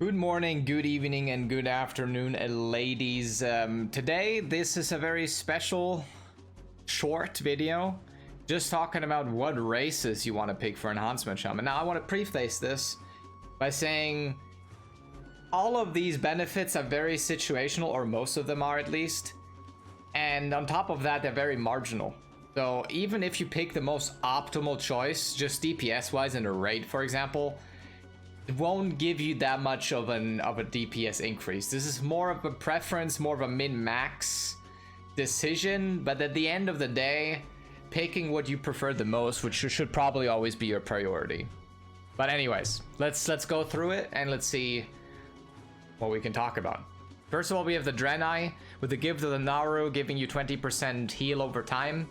Good morning, good evening, and good afternoon, ladies. Today, this is a very special, short video. Just talking about what races you want to pick for Enhancement Shaman. Now, I want to preface this by saying all of these benefits are very situational, or most of them are at least. And on top of that, they're very marginal. So even if you pick the most optimal choice, just DPS-wise in a raid, for example, it won't give you that much of a DPS increase. This is more of a preference, more of a min-max decision, but at the end of the day, picking what you prefer the most, which should probably always be your priority. But anyways, let's go through it and let's see what we can talk about. First of all, we have the Draenei with the Gift of the Naru, giving you 20% heal over time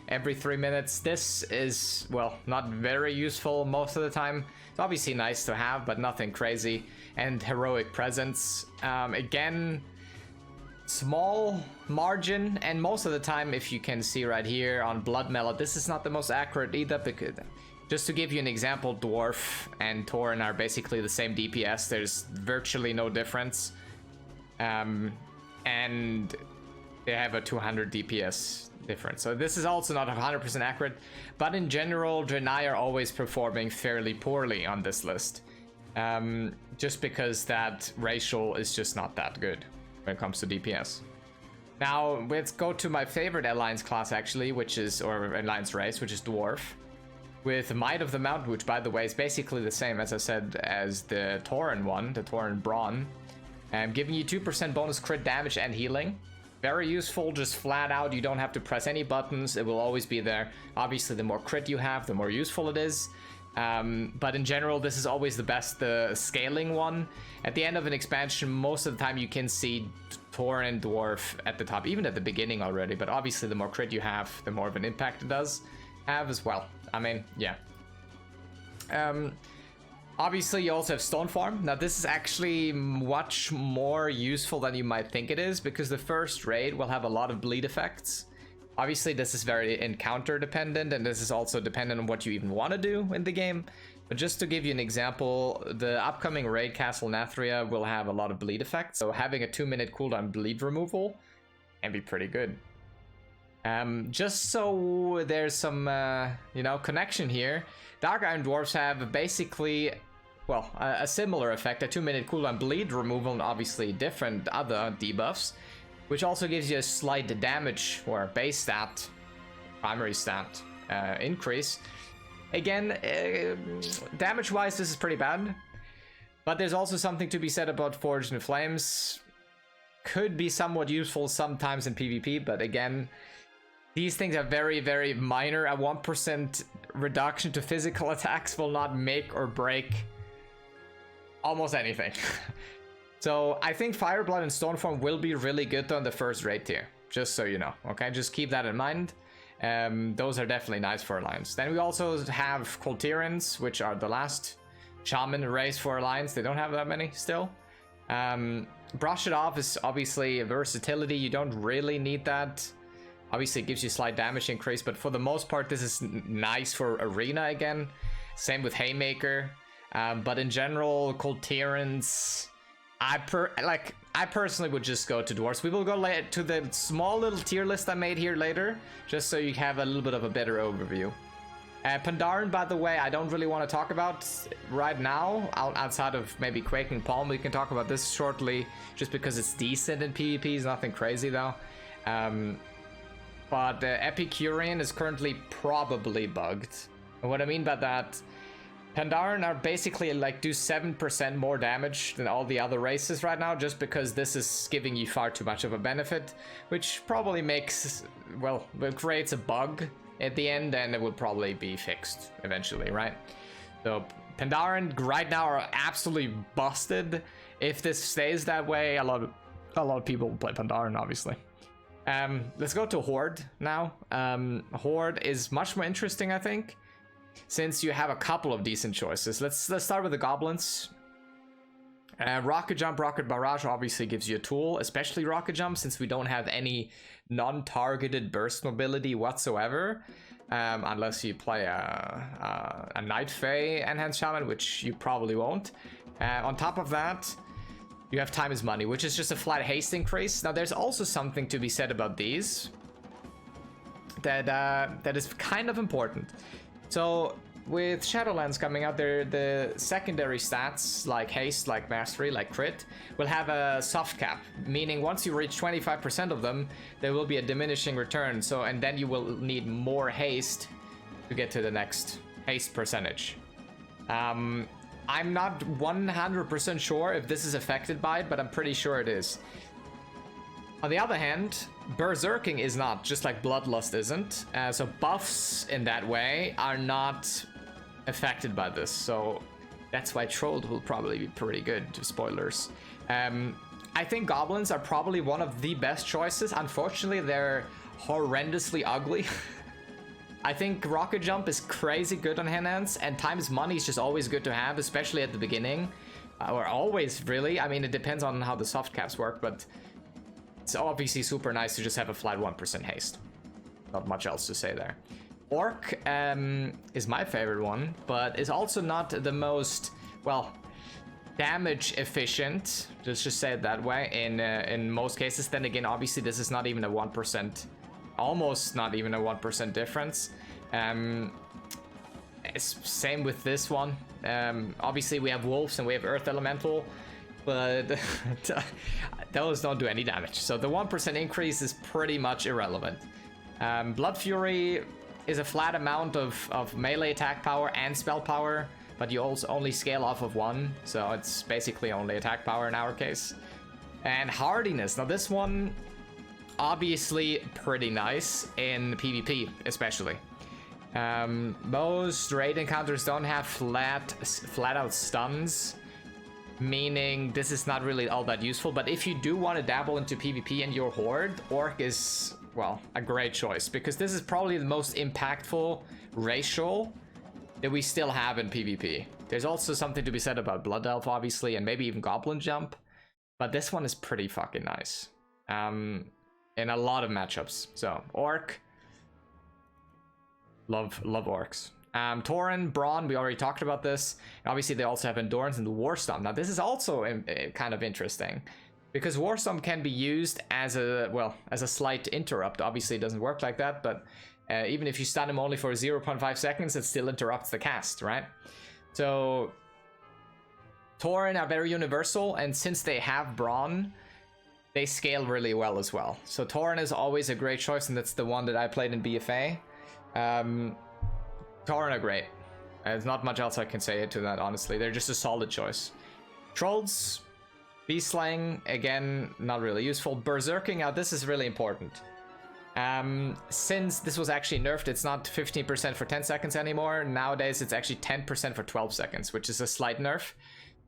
every 3 minutes. This is, well, not very useful most of the time. It's obviously nice to have, but nothing crazy. And Heroic Presence. Again, small margin, and most of the time, if you can see right here on Blood Mellow, this is not the most accurate either, because just to give you an example, Dwarf and Tauren are basically the same DPS. There's virtually no difference. And they have a 200 DPS difference. So this is also not 100% accurate, but in general, Draenei are always performing fairly poorly on this list. Just because that ratio is just not that good when it comes to DPS. Now, let's go to my favorite Alliance class actually, which is, or Alliance race, which is Dwarf. With Might of the Mountain, which by the way is basically the same, as I said, as the Tauren one, the Tauren Brawn. Giving you 2% bonus crit damage and healing. Very useful, just flat out, you don't have to press any buttons, it will always be there. Obviously, the more crit you have, the more useful it is. But in general, this is always the best scaling one. At the end of an expansion, most of the time you can see Tauren and Dwarf at the top, even at the beginning already. But obviously, the more crit you have, the more of an impact it does have as well. I mean, yeah. Obviously, you also have Stone Farm. Now, this is actually much more useful than you might think it is, because the first raid will have a lot of bleed effects. Obviously, this is very encounter dependent, and this is also dependent on what you even want to do in the game. But just to give you an example, the upcoming raid, Castle Nathria, will have a lot of bleed effects. So having a 2-minute cooldown bleed removal can be pretty good. Just so there's some, connection here. Dark Iron Dwarves have basically, well, a similar effect, a 2-minute cooldown bleed removal, and obviously different other debuffs, which also gives you a slight damage or base stat, primary stat increase. Again, damage-wise, this is pretty bad, but there's also something to be said about Forged in Flames. Could be somewhat useful sometimes in PvP, but again, these things are very, very minor. A 1% reduction to physical attacks will not make or break almost anything. So I think Fireblood and Stoneform will be really good on the first raid tier, just so you know, okay? Just keep that in mind. Those are definitely nice for Alliance. Then we also have Colterians, which are the last Shaman race for Alliance. They don't have that many still. Brush It Off is obviously a versatility. You don't really need that. Obviously, it gives you slight damage increase, but for the most part, this is nice for Arena again. Same with Haymaker. But in general, Colterians, I personally would just go to Dwarves. We will go to the small little tier list I made here later, just so you have a little bit of a better overview. Pandaren, by the way, I don't really want to talk about right now, outside of maybe Quaking Palm. We can talk about this shortly, just because it's decent in PvP. It's nothing crazy, though. But Epicurean is currently probably bugged. And what I mean by that, Pandaren are basically like do 7% more damage than all the other races right now, just because this is giving you far too much of a benefit, which probably makes, well, it creates a bug at the end, and it will probably be fixed eventually, right? So Pandaren right now are absolutely busted. If this stays that way, a lot of people will play Pandaren, obviously. Let's go to Horde now. Horde is much more interesting, I think, since you have a couple of decent choices. Let's start with the Goblins. Rocket Jump, Rocket Barrage obviously gives you a tool, especially Rocket Jump, since we don't have any non-targeted burst mobility whatsoever. unless you play a Night Fae Enhanced Shaman, which you probably won't. On top of that, you have time is money, which is just a flat haste increase. Now, there's also something to be said about these that is kind of important. So with Shadowlands coming out, the secondary stats like haste, like mastery, like crit will have a soft cap, meaning once you reach 25% of them, there will be a diminishing return. So, and then you will need more haste to get to the next haste percentage. I'm not 100% sure if this is affected by it, but I'm pretty sure it is. On the other hand, berserking is not, just like bloodlust isn't. So buffs in that way are not affected by this. So that's why trolled will probably be pretty good. Spoilers. I think goblins are probably one of the best choices. Unfortunately, they're horrendously ugly. I think rocket jump is crazy good on hand-hands, and times money is just always good to have, especially at the beginning. Or always, really. I mean, it depends on how the soft caps work, but it's obviously super nice to just have a flat 1% haste. Not much else to say there. Orc is my favorite one, but is also not the most, well, damage efficient. Let's just say it that way in most cases. Then again, obviously this is not even a 1%, almost not even a 1% difference. It's same with this one. Obviously we have wolves and we have earth elemental, but those don't do any damage. So the 1% increase is pretty much irrelevant. Blood Fury is a flat amount of melee attack power and spell power, but you also only scale off of one, so it's basically only attack power in our case. And hardiness. Now this one, obviously pretty nice in PvP, especially. Most raid encounters don't have flat out stuns, meaning this is not really all that useful. But if you do want to dabble into PvP and your horde, Orc is, well, a great choice, because this is probably the most impactful racial that we still have in PvP. There's also something to be said about Blood Elf, obviously, and maybe even Goblin Jump, but this one is pretty fucking nice in a lot of matchups. So Orc, love Orcs. Tauren, Brawn, we already talked about this. And obviously they also have Endurance and the Warstorm. Now this is also kind of interesting, because Warstorm can be used as a, well, as a slight interrupt. Obviously it doesn't work like that, but even if you stun him only for 0.5 seconds, it still interrupts the cast, right? So Tauren are very universal, and since they have Brawn, they scale really well as well. So Tauren is always a great choice, and that's the one that I played in BFA. Tauren are great. There's not much else I can say to that, honestly. They're just a solid choice. Trolls, Beast Slaying, again, not really useful. Berserking, now this is really important. Since this was actually nerfed, it's not 15% for 10 seconds anymore. Nowadays, it's actually 10% for 12 seconds, which is a slight nerf.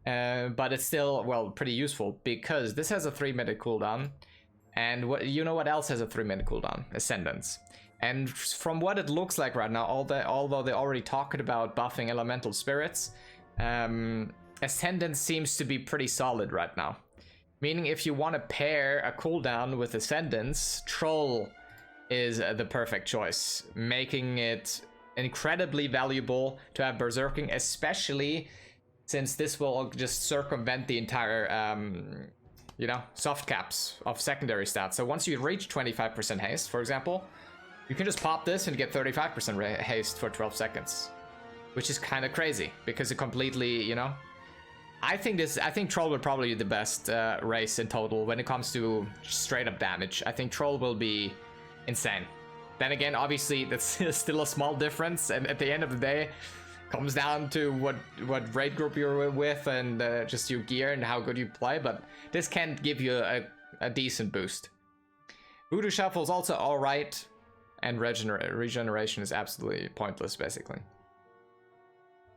But it's still, well, pretty useful, because this has a 3-minute cooldown. And you know what else has a 3-minute cooldown? Ascendance. And from what it looks like right now, although they already talked about buffing elemental spirits, Ascendance seems to be pretty solid right now. Meaning if you want to pair a cooldown with Ascendance, Troll is the perfect choice, making it incredibly valuable to have Berserking, especially since this will just circumvent the entire, you know, soft caps of secondary stats. So once you reach 25% haste, for example, you can just pop this and get 35% haste for 12 seconds, which is kind of crazy, because it completely, you know, I think Troll will probably be the best race in total when it comes to straight up damage. I think Troll will be insane. Then again, obviously that's still a small difference, and at the end of the day, comes down to what raid group you're with and just your gear and how good you play. But this can give you a decent boost. Voodoo Shuffle is also all right. And regeneration is absolutely pointless, basically.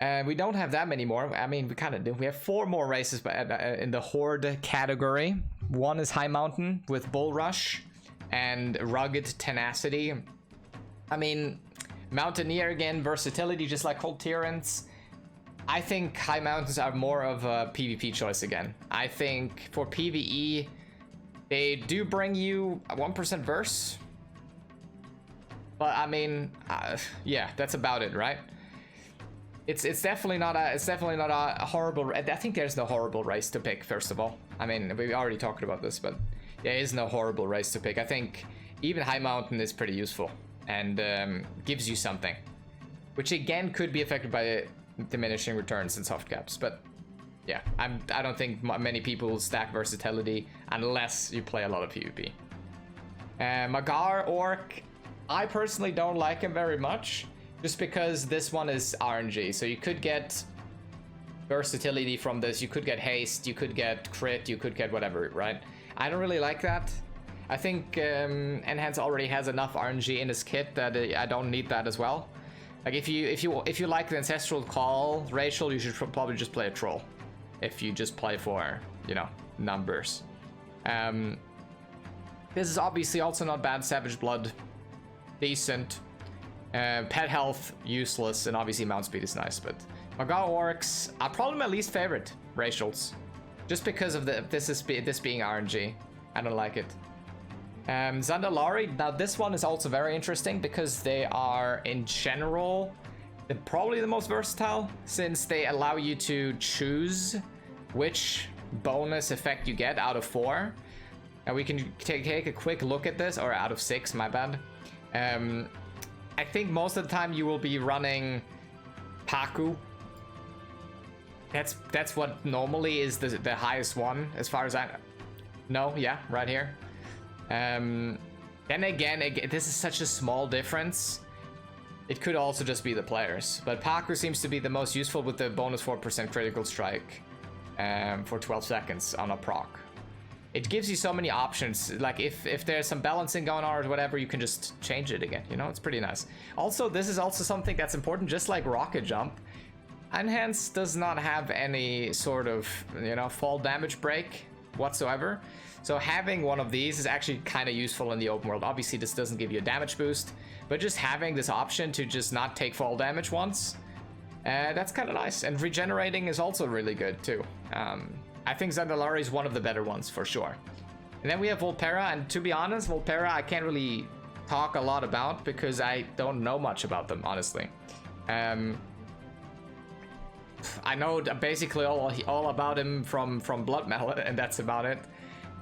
And we don't have that many more. I mean, we kind of do. We have 4 more races in the Horde category. One is High Mountain with Bull Rush and Rugged Tenacity. I mean, Mountaineer again, versatility, just like Cold Tyrants. I think High Mountains are more of a PvP choice again. I think for PvE, they do bring you a 1% verse. But I mean, yeah, that's about it, right? It's definitely not a horrible. I think there's no horrible race to pick. First of all, I mean, we already talked about this, but there is no horrible race to pick. I think even High Mountain is pretty useful and gives you something, which again could be affected by diminishing returns and soft caps. But yeah, I don't think many people stack versatility unless you play a lot of PvP. Magar Orc, I personally don't like him very much, just because this one is RNG. So you could get versatility from this, you could get haste, you could get crit, you could get whatever, right? I don't really like that. I think Enhance already has enough RNG in his kit that I don't need that as well. Like if you like the Ancestral Call racial, you should probably just play a Troll. If you just play for, you know, numbers. This is obviously also not bad. Savage Blood, decent. Pet health, useless, and obviously mount speed is nice. But Magar Orcs are probably my least favorite racials, just because of this being RNG. I don't like it. Zandalari, now this one is also very interesting because they are in general probably the most versatile, since they allow you to choose which bonus effect you get out of 4. And we can take a quick look at this, or out of 6, my bad. I think most of the time you will be running Paku. That's what normally is the highest one, as far as I know. No, yeah, right here. Then again, this is such a small difference. It could also just be the players, but Paku seems to be the most useful with the bonus 4% critical strike for 12 seconds on a proc. It gives you so many options. Like if there's some balancing going on or whatever, you can just change it again. You know, it's pretty nice. Also, this is also something that's important, just like Rocket Jump. Enhance does not have any sort of, you know, fall damage break whatsoever. So having one of these is actually kind of useful in the open world. Obviously, this doesn't give you a damage boost, but just having this option to just not take fall damage once, that's kind of nice. And regenerating is also really good too. I think Zandalari is one of the better ones for sure. And then we have Volpera, and to be honest, Volpera I can't really talk a lot about because I don't know much about them, honestly. I know basically all about him from Blood Metal, and that's about it.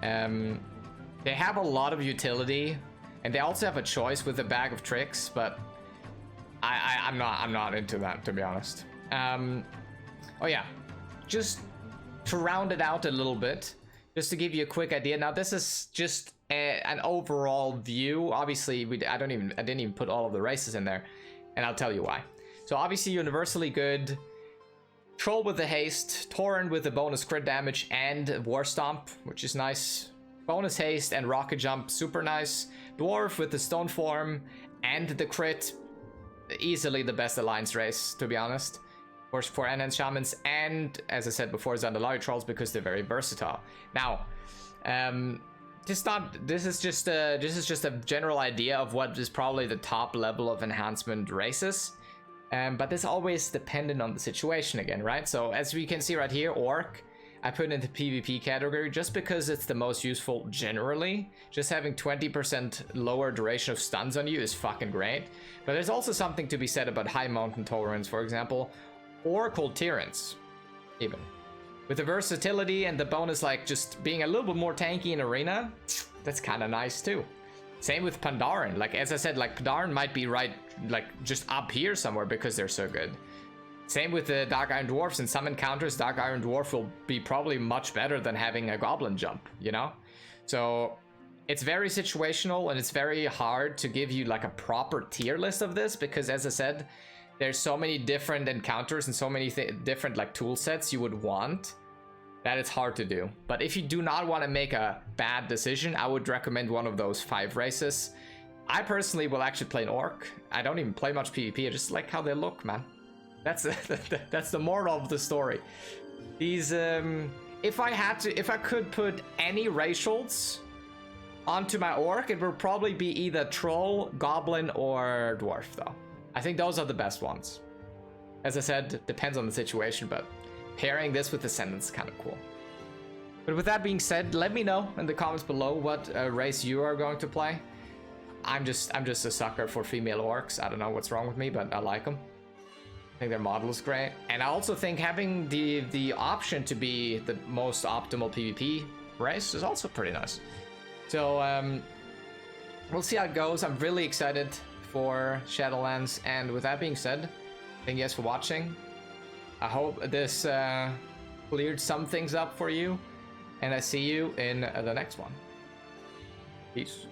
They have a lot of utility, and they also have a choice with the Bag of Tricks, but I'm not into that, to be honest. Oh yeah, just to round it out a little bit, just to give you a quick idea. Now this is just an overall view. Obviously, I didn't even put all of the races in there, and I'll tell you why. So obviously, universally good. Troll with the haste, Tauren with the bonus crit damage and War Stomp, which is nice. Bonus haste and Rocket Jump, super nice. Dwarf with the stone form and the crit, easily the best alliance race, to be honest. For Enhanced Shamans, and as I said before, Zandalari Trolls, because they're very versatile. Now, this is just a general idea of what is probably the top level of enhancement races. But this always dependent on the situation again, right? So as we can see right here, Orc, I put in the PvP category just because it's the most useful generally. Just having 20% lower duration of stuns on you is fucking great. But there's also something to be said about High Mountain Taurens, for example, or Cold Tyrants, even. With the versatility and the bonus, like just being a little bit more tanky in arena, that's kind of nice too. Same with Pandaren. Like, as I said, like Pandaren might be right, like just up here somewhere because they're so good. Same with the Dark Iron Dwarfs. In some encounters, Dark Iron Dwarf will be probably much better than having a Goblin jump, you know? So it's very situational, and it's very hard to give you like a proper tier list of this because, as I said, there's so many different encounters and so many different like tool sets you would want that it's hard to do. But if you do not want to make a bad decision, I would recommend one of those 5 races. I personally will actually play an Orc. I don't even play much PvP. I just like how they look, man. That's the moral of the story. These if I could put any racials onto my Orc, it would probably be either Troll, Goblin, or Dwarf though. I think those are the best ones. As I said, it depends on the situation, but pairing this with Ascendants is kind of cool. But with that being said, let me know in the comments below what race you are going to play. I'm just a sucker for female orcs. I don't know what's wrong with me, but I like them. I think their model is great. And I also think having the option to be the most optimal PvP race is also pretty nice. So we'll see how it goes. I'm really excited for Shadowlands. And with that being said, thank you guys for watching. I hope this cleared some things up for you. And I see you in the next one. Peace.